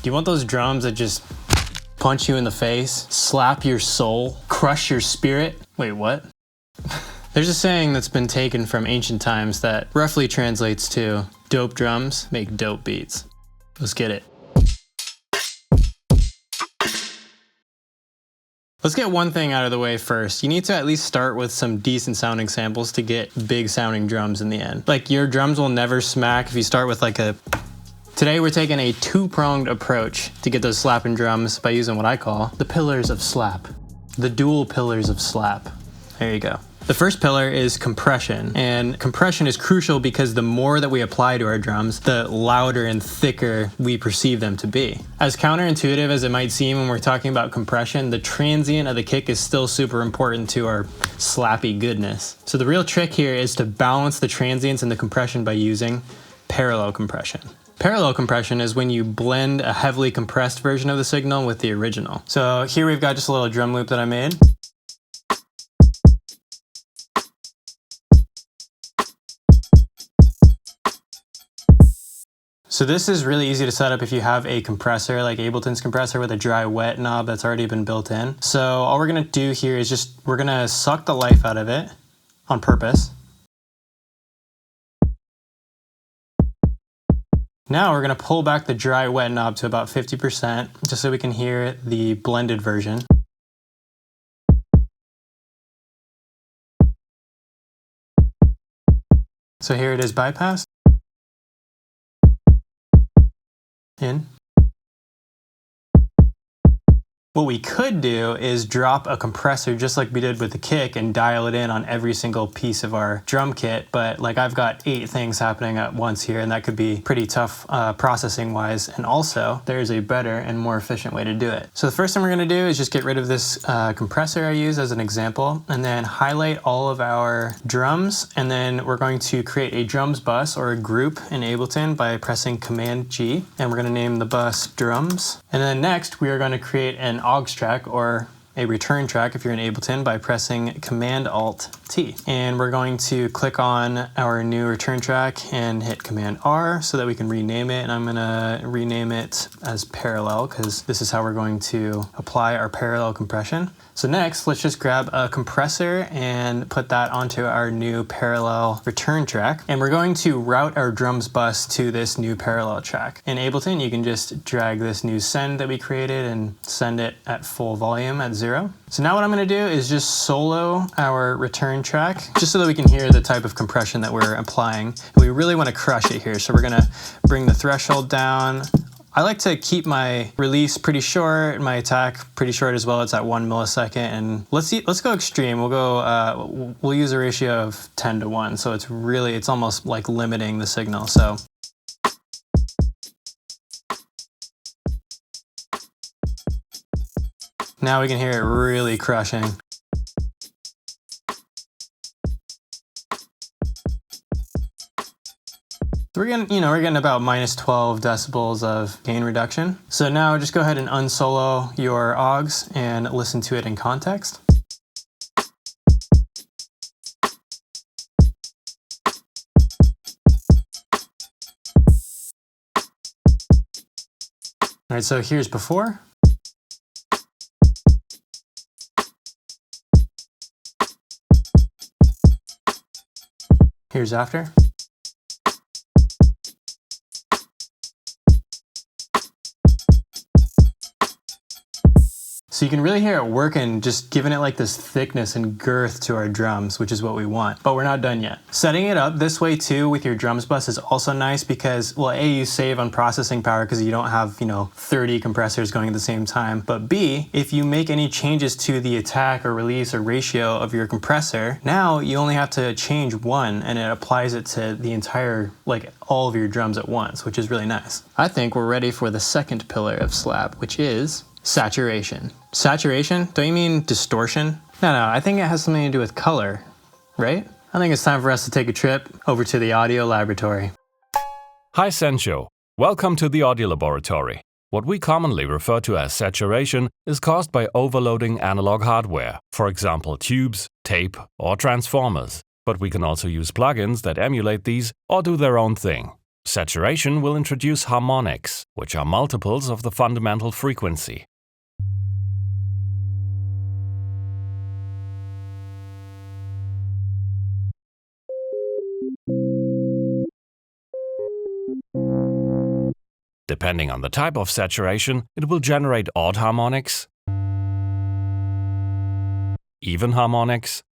Do you want those drums that just punch you in the face, slap your soul, crush your spirit? Wait, what? There's a saying that's been taken from ancient times that roughly translates to, dope drums make dope beats. Let's get it. Let's get one thing out of the way first. You need to at least start with some decent sounding samples to get big sounding drums in the end. Like, your drums will never smack if you start with like a... Today we're taking a two-pronged approach to get those slapping drums by using what I call the pillars of slap. The dual pillars of slap. There you go. The first pillar is compression, and compression is crucial because the more that we apply to our drums, the louder and thicker we perceive them to be. As counterintuitive as it might seem when we're talking about compression, the transient of the kick is still super important to our slappy goodness. So the real trick here is to balance the transients and the compression by using parallel compression. Parallel compression is when you blend a heavily compressed version of the signal with the original. So here we've got just a little drum loop that I made. So this is really easy to set up if you have a compressor like Ableton's compressor with a dry wet knob that's already been built in. So all we're gonna do here is we're gonna suck the life out of it on purpose. Now we're gonna pull back the dry wet knob to about 50% just so we can hear the blended version. So here it is bypassed. In. What we could do is drop a compressor just like we did with the kick and dial it in on every single piece of our drum kit, but like I've got 8 things happening at once here, and that could be pretty tough processing wise, and also there's a better and more efficient way to do it. So the first thing we're going to do is just get rid of this compressor I use as an example, and then highlight all of our drums, and then we're going to create a drums bus or a group in Ableton by pressing Command G, and we're going to name the bus drums. And then next we are going to create an aux track or a return track if you're in Ableton by pressing Command Alt T. And we're going to click on our new return track and hit Command R so that we can rename it. And I'm gonna rename it as parallel because this is how we're going to apply our parallel compression. So next, let's just grab a compressor and put that onto our new parallel return track. And we're going to route our drums bus to this new parallel track. In Ableton, you can just drag this new send that we created and send it at full volume at 0. So now what I'm gonna do is just solo our return track, just so that we can hear the type of compression that we're applying. And we really wanna crush it here. So we're gonna bring the threshold down. I like to keep my release pretty short, my attack pretty short as well. It's at 1 millisecond, and let's go extreme. We'll use a ratio of 10 to 1. So it's almost like limiting the signal. So now we can hear it really crushing. So we're getting about minus 12 decibels of gain reduction. So now just go ahead and unsolo your aux and listen to it in context. All right, so here's before. Here's after. So you can really hear it working, just giving it like this thickness and girth to our drums, which is what we want. But we're not done yet. Setting it up this way too with your drums bus is also nice because, well, A, you save on processing power because you don't have, 30 compressors going at the same time. But B, if you make any changes to the attack or release or ratio of your compressor, now you only have to change one and it applies it to the entire, all of your drums at once, which is really nice. I think we're ready for the second pillar of slap, which is saturation. Saturation? Don't you mean distortion? No, I think it has something to do with color, right? I think it's time for us to take a trip over to the audio laboratory. Hi Sensho, welcome to the audio laboratory. What we commonly refer to as saturation is caused by overloading analog hardware, for example tubes, tape, or transformers. But we can also use plugins that emulate these or do their own thing. Saturation will introduce harmonics, which are multiples of the fundamental frequency. Depending on the type of saturation, it will generate odd harmonics, even harmonics,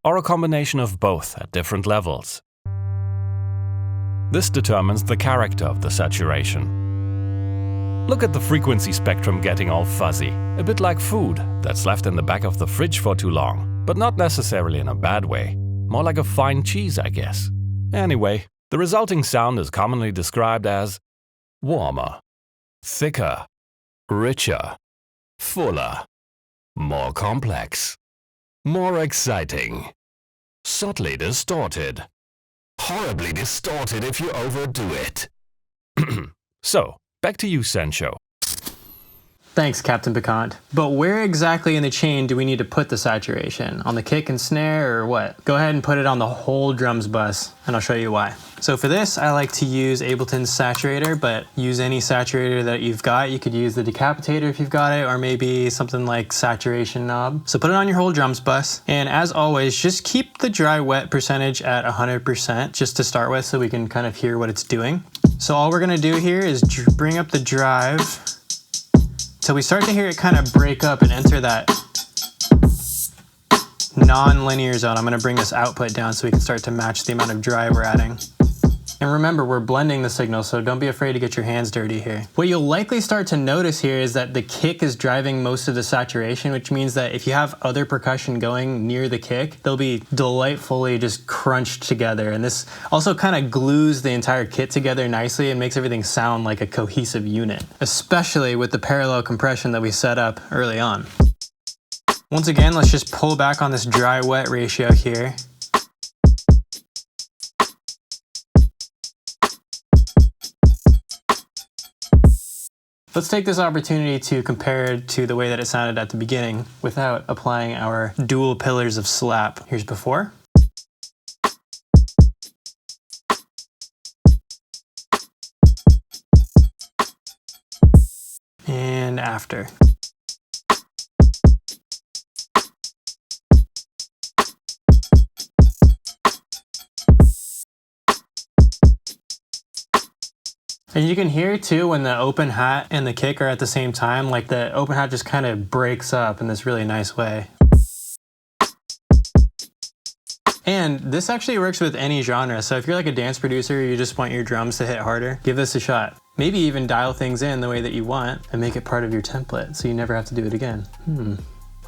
or a combination of both at different levels. This determines the character of the saturation. Look at the frequency spectrum getting all fuzzy, a bit like food that's left in the back of the fridge for too long, but not necessarily in a bad way, more like a fine cheese, I guess. Anyway, the resulting sound is commonly described as warmer, thicker, richer, fuller, more complex, more exciting, subtly distorted, horribly distorted if you overdo it. So, back to you, Sensho. Thanks, Captain Piquant. But where exactly in the chain do we need to put the saturation? On the kick and snare or what? Go ahead and put it on the whole drums bus, and I'll show you why. So for this, I like to use Ableton's saturator, but use any saturator that you've got. You could use the decapitator if you've got it, or maybe something like saturation knob. So put it on your whole drums bus, and as always, just keep the dry wet percentage at 100% just to start with so we can kind of hear what it's doing. So all we're gonna do here is bring up the drive till we start to hear it kind of break up and enter that non-linear zone. I'm gonna bring this output down so we can start to match the amount of drive we're adding. And remember, we're blending the signal, so don't be afraid to get your hands dirty here. What you'll likely start to notice here is that the kick is driving most of the saturation, which means that if you have other percussion going near the kick, they'll be delightfully just crunched together. And this also kind of glues the entire kit together nicely and makes everything sound like a cohesive unit, especially with the parallel compression that we set up early on. Once again, let's just pull back on this dry-wet ratio here. Let's take this opportunity to compare it to the way that it sounded at the beginning without applying our dual pillars of slap. Here's before. And after. And you can hear too when the open hat and the kick are at the same time, like the open hat just kind of breaks up in this really nice way. And this actually works with any genre, so if you're like a dance producer, you just want your drums to hit harder, give this a shot. Maybe even dial things in the way that you want and make it part of your template so you never have to do it again.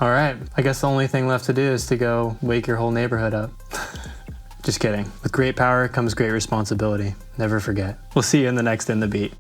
All right, I guess the only thing left to do is to go wake your whole neighborhood up. Just kidding. With great power comes great responsibility. Never forget. We'll see you in the next In the Beat.